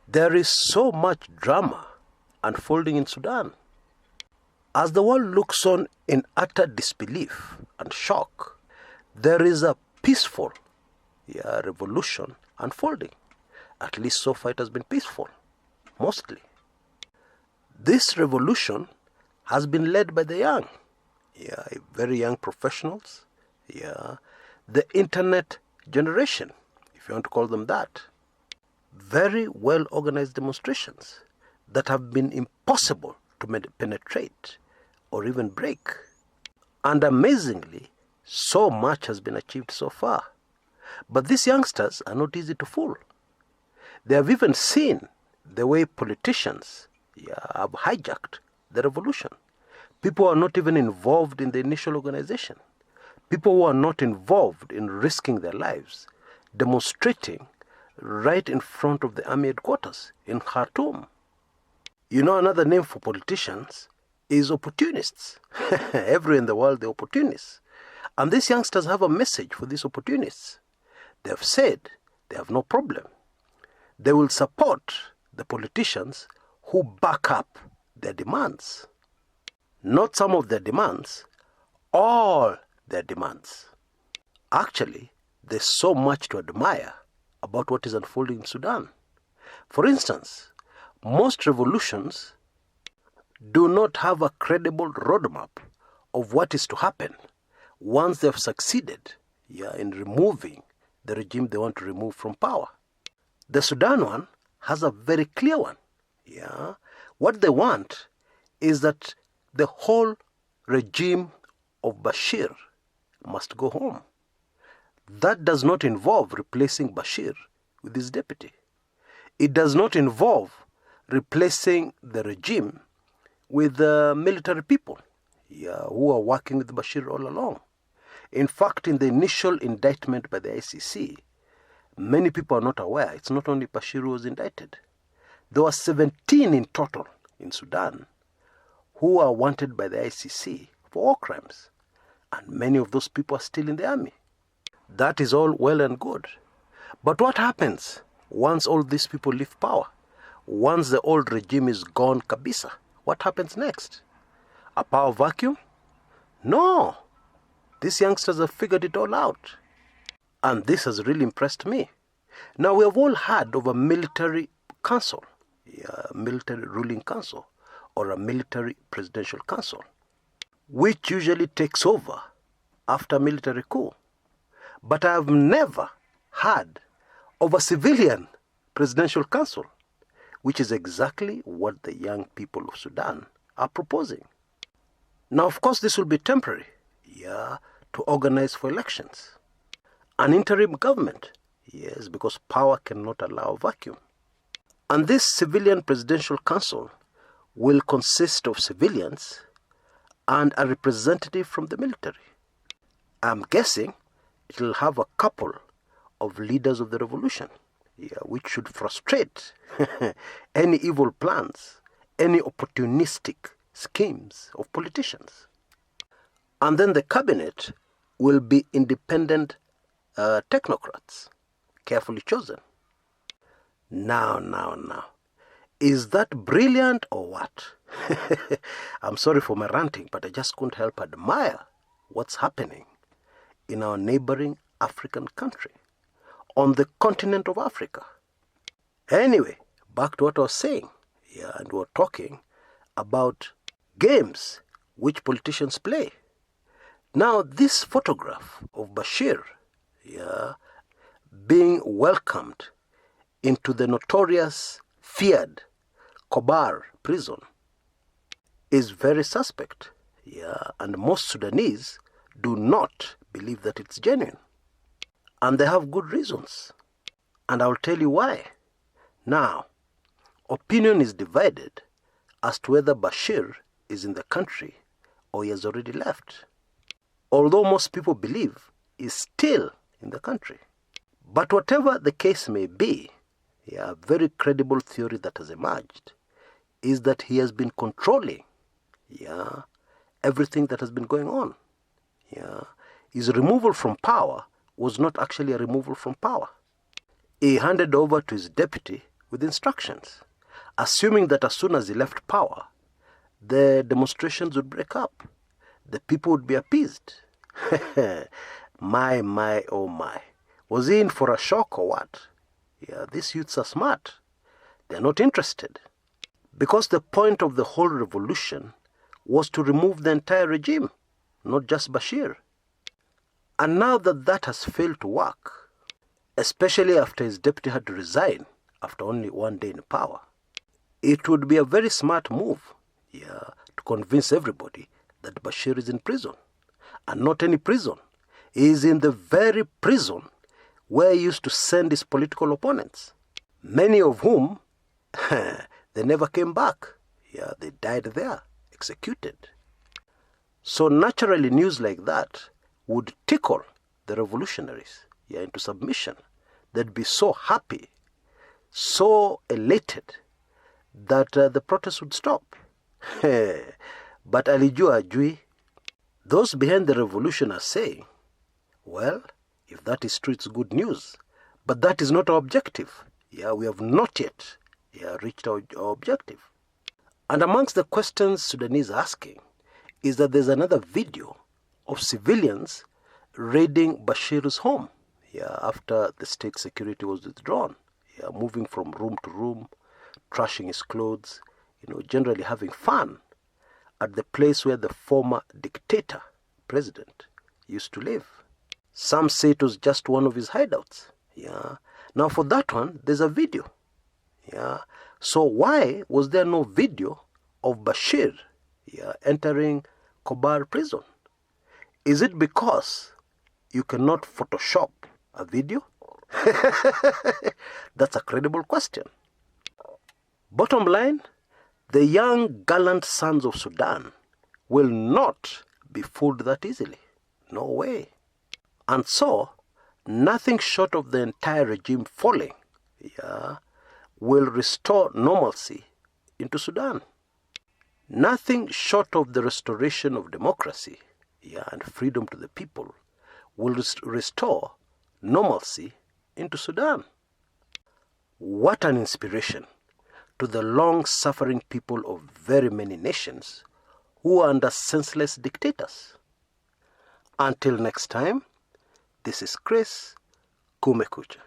There is so much drama unfolding in Sudan. As the world looks on in utter disbelief and shock, there is a peaceful revolution unfolding. At least so far it has been peaceful, mostly. This revolution has been led by the young, very young professionals, the internet generation, if you want to call them that. Very well organized demonstrations that have been impossible to penetrate or even break. And amazingly, so much has been achieved so far. But these youngsters are not easy to fool. They have even seen the way politicians have hijacked the revolution. People who are not even involved in the initial organization. People who are not involved in risking their lives, demonstrating right in front of the army headquarters in Khartoum. You know, another name for politicians is opportunists. Everywhere in the world, they're opportunists. And these youngsters have a message for these opportunists. They have said they have no problem. They will support the politicians who back up their demands. Not some of their demands, all their demands. Actually, there's so much to admire about what is unfolding in Sudan. For instance, most revolutions do not have a credible roadmap of what is to happen once they have succeeded in removing the regime they want to remove from power. The Sudan one has a very clear one. What they want is that the whole regime of Bashir must go home. That does not involve replacing Bashir with his deputy. It does not involve replacing the regime with military people who are working with Bashir all along. In fact, in the initial indictment by the ICC, many people are not aware. It's not only Bashir who was indicted. There were 17 in total in Sudan who are wanted by the ICC for war crimes. And many of those people are still in the army. That is all well and good. But what happens once all these people leave power? Once the old regime is gone kabisa, what happens next? A power vacuum? No. These youngsters have figured it all out. And this has really impressed me. Now, we have all heard of a military council, military ruling council, or a military presidential council, which usually takes over after a military coup. But I have never heard of a civilian presidential council, which is exactly what the young people of Sudan are proposing. Now, of course, this will be temporary, to organize for elections. An interim government, yes, because power cannot allow a vacuum. And this civilian presidential council will consist of civilians and a representative from the military. I'm guessing it will have a couple of leaders of the revolution, which should frustrate any evil plans, any opportunistic schemes of politicians. And then the cabinet will be independent technocrats, carefully chosen. Now. Is that brilliant or what? I'm sorry for my ranting, but I just couldn't help admire what's happening in our neighboring African country, on the continent of Africa. Anyway, back to what I was saying. And we're talking about games which politicians play. Now, this photograph of Bashir, being welcomed into the notorious, feared Kobar prison is very suspect. And most Sudanese do not believe that it's genuine. And they have good reasons. And I'll tell you why. Now, opinion is divided as to whether Bashir is in the country or he has already left. Although most people believe he's still in the country. But whatever the case may be, a very credible theory that has emerged is that he has been controlling everything that has been going on. His removal from power was not actually a removal from power. He handed over to his deputy with instructions, assuming that as soon as he left power, the demonstrations would break up. The people would be appeased. My, oh my. Was he in for a shock or what? Yeah, these youths are smart. They're not interested. Because the point of the whole revolution was to remove the entire regime, not just Bashir. And now that that has failed to work, especially after his deputy had to resign after only one day in power, it would be a very smart move, to convince everybody that Bashir is in prison. And not any prison. He is in the very prison where he used to send his political opponents, many of whom, they never came back. They died there, executed. So naturally news like that would tickle the revolutionaries into submission. They'd be so happy, so elated that the protests would stop. But alijua ajui. Those behind the revolution are saying, well, if that is true, it's good news. But that is not our objective. We have not yet reached our objective. And amongst the questions Sudanese are asking is that there's another video of civilians raiding Bashir's home after the state security was withdrawn, moving from room to room, trashing his clothes, generally having fun at the place where the former dictator, president, used to live. Some say it was just one of his hideouts. Now for that one, there's a video. So why was there no video of Bashir entering Kobar prison? Is it because you cannot Photoshop a video? That's a credible question. Bottom line, the young gallant sons of Sudan will not be fooled that easily. No way. And so, nothing short of the entire regime falling will restore normalcy into Sudan. Nothing short of the restoration of democracy and freedom to the people will restore normalcy into Sudan. What an inspiration to the long-suffering people of very many nations who are under senseless dictators. Until next time, this is Chris Kumekucha.